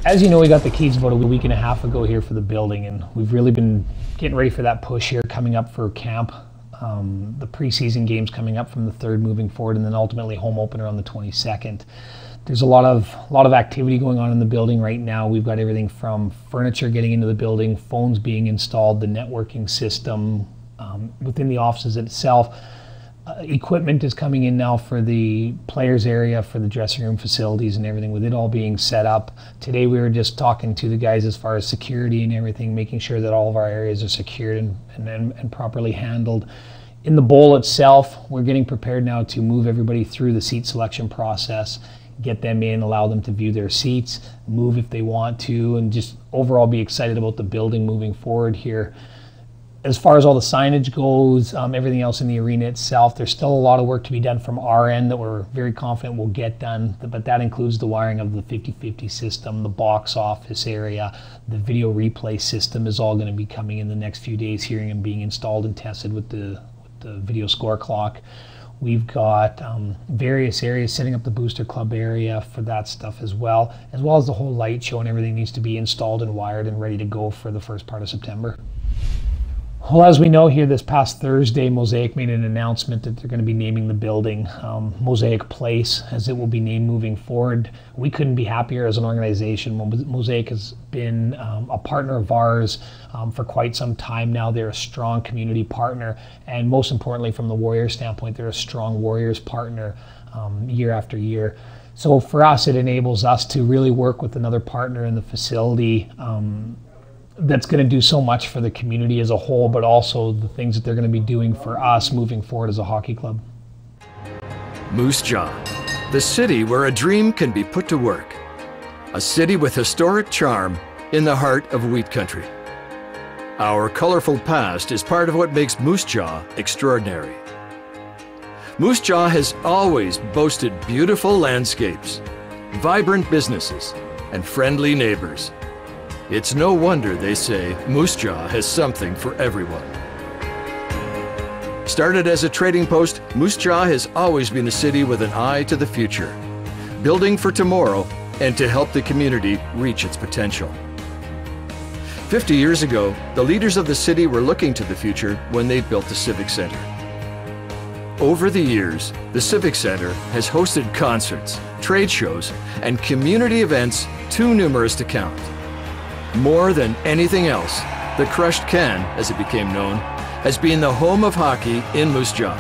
As you know, we got the keys about a week and a half ago here for the building, and we've really been getting ready for that push here coming up for camp. The preseason games coming up from the 3rd moving forward, and then ultimately home opener on the 22nd. There's a lot of activity going on in the building right now. We've got everything from furniture getting into the building, phones being installed, the networking system within the offices itself. Equipment is coming in now for the players area, for the dressing room facilities and everything, with it all being set up. Today we were just talking to the guys as far as security and everything, making sure that all of our areas are secured and properly handled. In the bowl itself, we're getting prepared now to move everybody through the seat selection process, get them in, allow them to view their seats, move if they want to, and just overall be excited about the building moving forward here. As far as all the signage goes, everything else in the arena itself, there's still a lot of work to be done from our end that we're very confident will get done, but that includes the wiring of the 50/50 system, the box office area, the video replay system is all going to be coming in the next few days here and being installed and tested with the video score clock. We've got various areas setting up the booster club area for that stuff as well as the whole light show, and everything needs to be installed and wired and ready to go for the first part of September. Well, as we know here, this past Thursday, Mosaic made an announcement that they're going to be naming the building Mosaic Place, as it will be named moving forward. We couldn't be happier as an organization. Mosaic has been a partner of ours for quite some time now. They're a strong community partner, and most importantly, from the Warriors standpoint, they're a strong Warriors partner year after year. So for us, it enables us to really work with another partner in the facility that's going to do so much for the community as a whole, but also the things that they're going to be doing for us moving forward as a hockey club. Moose Jaw, the city where a dream can be put to work. A city with historic charm in the heart of wheat country. Our colorful past is part of what makes Moose Jaw extraordinary. Moose Jaw has always boasted beautiful landscapes, vibrant businesses, and friendly neighbors. It's no wonder they say Moose Jaw has something for everyone. Started as a trading post, Moose Jaw has always been a city with an eye to the future, building for tomorrow and to help the community reach its potential. 50 years ago, the leaders of the city were looking to the future when they built the Civic Center. Over the years, the Civic Center has hosted concerts, trade shows, and community events too numerous to count. More than anything else, the Crushed Can, as it became known, has been the home of hockey in Moose Jaw.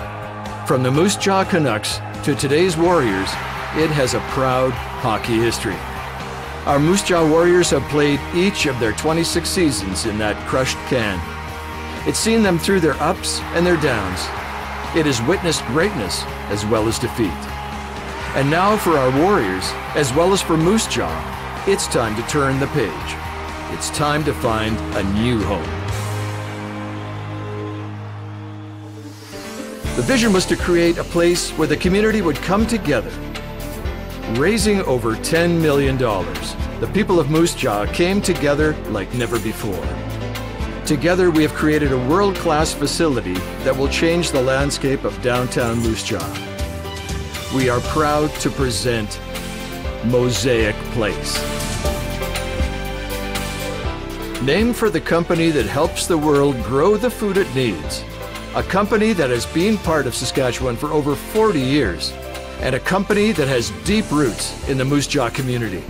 From the Moose Jaw Canucks to today's Warriors, it has a proud hockey history. Our Moose Jaw Warriors have played each of their 26 seasons in that Crushed Can. It's seen them through their ups and their downs. It has witnessed greatness as well as defeat. And now for our Warriors, as well as for Moose Jaw, it's time to turn the page. It's time to find a new home. The vision was to create a place where the community would come together. Raising over $10 million, the people of Moose Jaw came together like never before. Together, we have created a world-class facility that will change the landscape of downtown Moose Jaw. We are proud to present Mosaic Place. Named for the company that helps the world grow the food it needs. A company that has been part of Saskatchewan for over 40 years. And a company that has deep roots in the Moose Jaw community.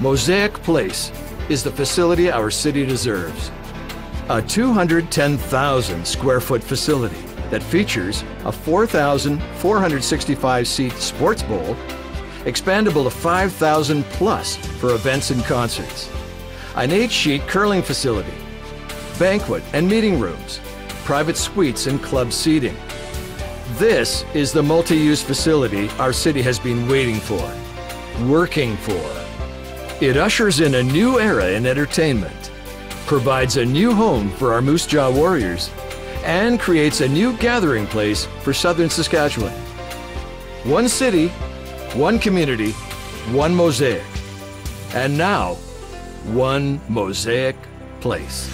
Mosaic Place is the facility our city deserves. A 210,000 square foot facility that features a 4,465 seat sports bowl, expandable to 5,000 plus for events and concerts. An 8-sheet curling facility, banquet and meeting rooms, private suites and club seating. This is the multi-use facility our city has been waiting for, working for. It ushers in a new era in entertainment, provides a new home for our Moose Jaw Warriors, and creates a new gathering place for Southern Saskatchewan. One city, one community, one Mosaic. And now, one Mosaic Place.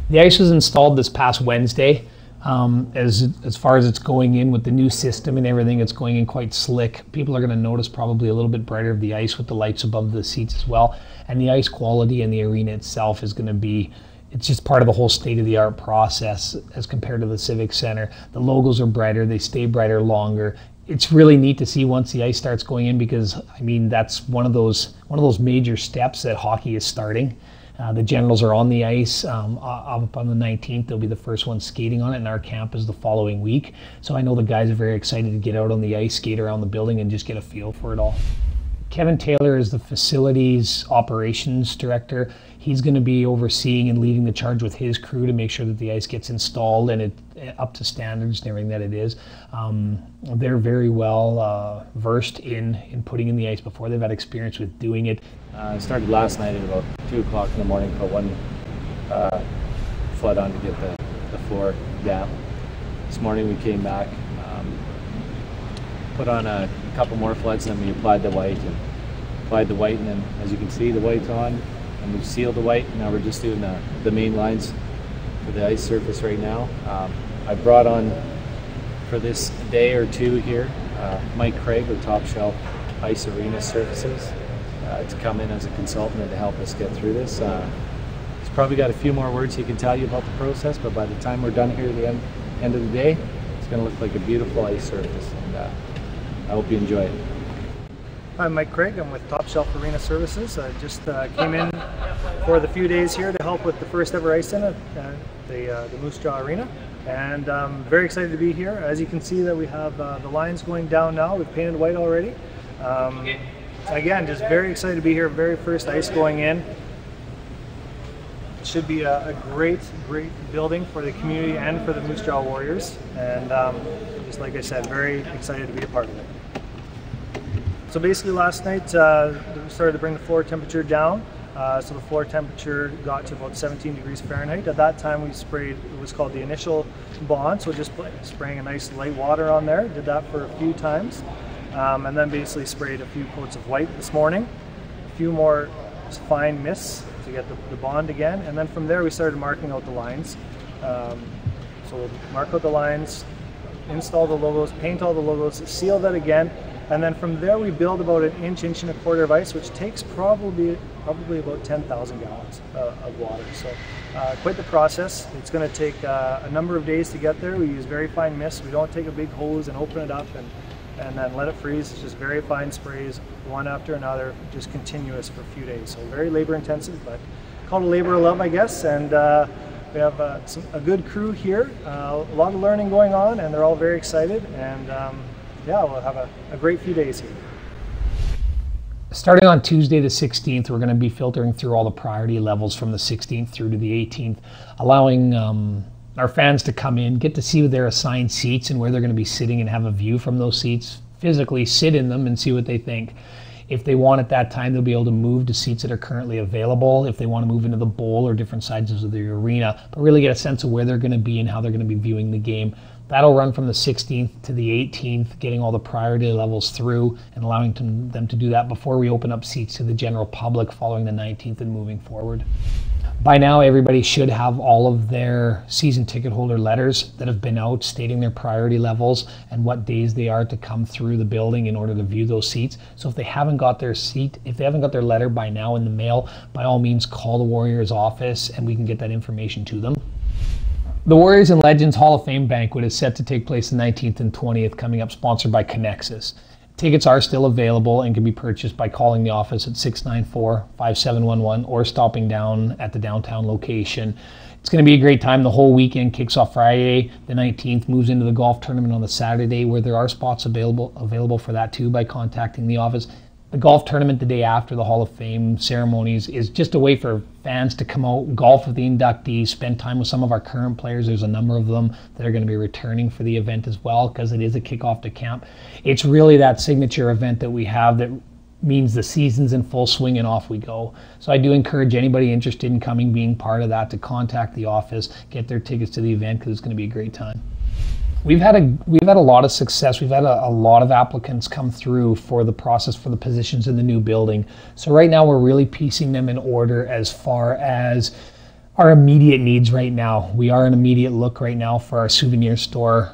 The ice was installed this past Wednesday. As far as it's going in with the new system and everything, it's going in quite slick. People are going to notice probably a little bit brighter of the ice with the lights above the seats as well. And the ice quality in the arena itself is going to be, it's just part of the whole state-of-the-art process as compared to the Civic Center. The logos are brighter, they stay brighter longer. It's really neat to see once the ice starts going in, because I mean that's one of those major steps that hockey is starting. The Generals are on the ice up on the 19th. They'll be the first ones skating on it, and our camp is the following week. So I know the guys are very excited to get out on the ice, skate around the building, and just get a feel for it all. Kevin Taylor is the facilities operations director. He's going to be overseeing and leading the charge with his crew to make sure that the ice gets installed and it up to standards and everything that it is. They're very well versed in putting in the ice before. They've had experience with doing it. I started last night at about 2 o'clock in the morning, put one flood on to get the floor down. This morning we came back, put on a couple more floods, and then we applied the white, and then as you can see, the white's on, and we've sealed the white. Now we're just doing the main lines for the ice surface right now. I brought on for this day or two here Mike Craig with Top Shelf Ice Arena Surfaces to come in as a consultant and to help us get through this. He's probably got a few more words he can tell you about the process, but by the time we're done here at the end of the day, it's going to look like a beautiful ice surface, and I hope you enjoy it. I'm Mike Craig. I'm with Top Shelf Arena Services. I just came in for the few days here to help with the first ever ice in at the Moose Jaw Arena, and I'm very excited to be here. As you can see that we have the lines going down now. We've painted white already. Again, just very excited to be here. Very first ice going in. It should be a great building for the community and for the Moose Jaw Warriors, and just like I said, very excited to be a part of it. So basically last night we started to bring the floor temperature down. So the floor temperature got to about 17 degrees Fahrenheit. At that time we sprayed, it was called the initial bond, so just spraying a nice light water on there. Did that for a few times. And then basically sprayed a few coats of white this morning. A few more fine mists to get the bond again. And then from there we started marking out the lines. So we'll mark out the lines, install the logos, paint all the logos, seal that again. And then from there we build about an inch and a quarter of ice, which takes probably about 10,000 gallons of water. So quite the process. It's going to take a number of days to get there. We use very fine mist. We don't take a big hose and open it up and then let it freeze. It's just very fine sprays, one after another, just continuous for a few days. So very labor intensive, but called a labor of love, I guess. And we have a good crew here, a lot of learning going on, and they're all very excited. And yeah, we'll have a great few days here. Starting on Tuesday the 16th, we're going to be filtering through all the priority levels from the 16th through to the 18th, allowing our fans to come in, get to see their assigned seats and where they're going to be sitting and have a view from those seats, physically sit in them and see what they think. If they want at that time, they'll be able to move to seats that are currently available, if they want to move into the bowl or different sides of the arena, but really get a sense of where they're going to be and how they're going to be viewing the game. That'll run from the 16th to the 18th, getting all the priority levels through and allowing them to do that before we open up seats to the general public following the 19th and moving forward. By now, everybody should have all of their season ticket holder letters that have been out stating their priority levels and what days they are to come through the building in order to view those seats. So if they haven't got their letter by now in the mail, by all means call the Warriors office and we can get that information to them. The Warriors and Legends Hall of Fame banquet is set to take place the 19th and 20th, coming up, sponsored by Connexus. Tickets are still available and can be purchased by calling the office at 694-5711 or stopping down at the downtown location. It's going to be a great time. The whole weekend kicks off Friday the 19th, moves into the golf tournament on the Saturday, where there are spots available for that too by contacting the office. The golf tournament the day after the Hall of Fame ceremonies is just a way for fans to come out, golf with the inductees, spend time with some of our current players. There's a number of them that are going to be returning for the event as well, because it is a kickoff to camp. It's really that signature event that we have that means the season's in full swing and off we go. So I do encourage anybody interested in coming, being part of that, to contact the office, get their tickets to the event, because it's going to be a great time. We've had a lot of success. We've had a lot of applicants come through for the process for the positions in the new building. So right now we're really piecing them in order as far as Our immediate needs right now, we are an immediate look right now for our souvenir store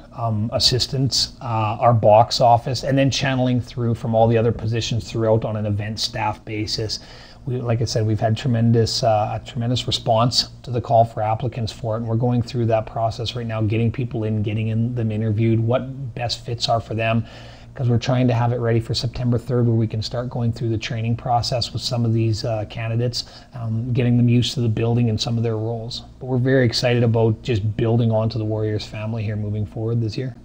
assistants, our box office, and then channeling through from all the other positions throughout on an event staff basis. Like I said, we've had a tremendous response to the call for applicants for it, and we're going through that process right now, getting people in, getting them interviewed, what best fits are for them, because we're trying to have it ready for September 3rd, where we can start going through the training process with some of these candidates, getting them used to the building and some of their roles. But we're very excited about just building onto the Warriors family here moving forward this year.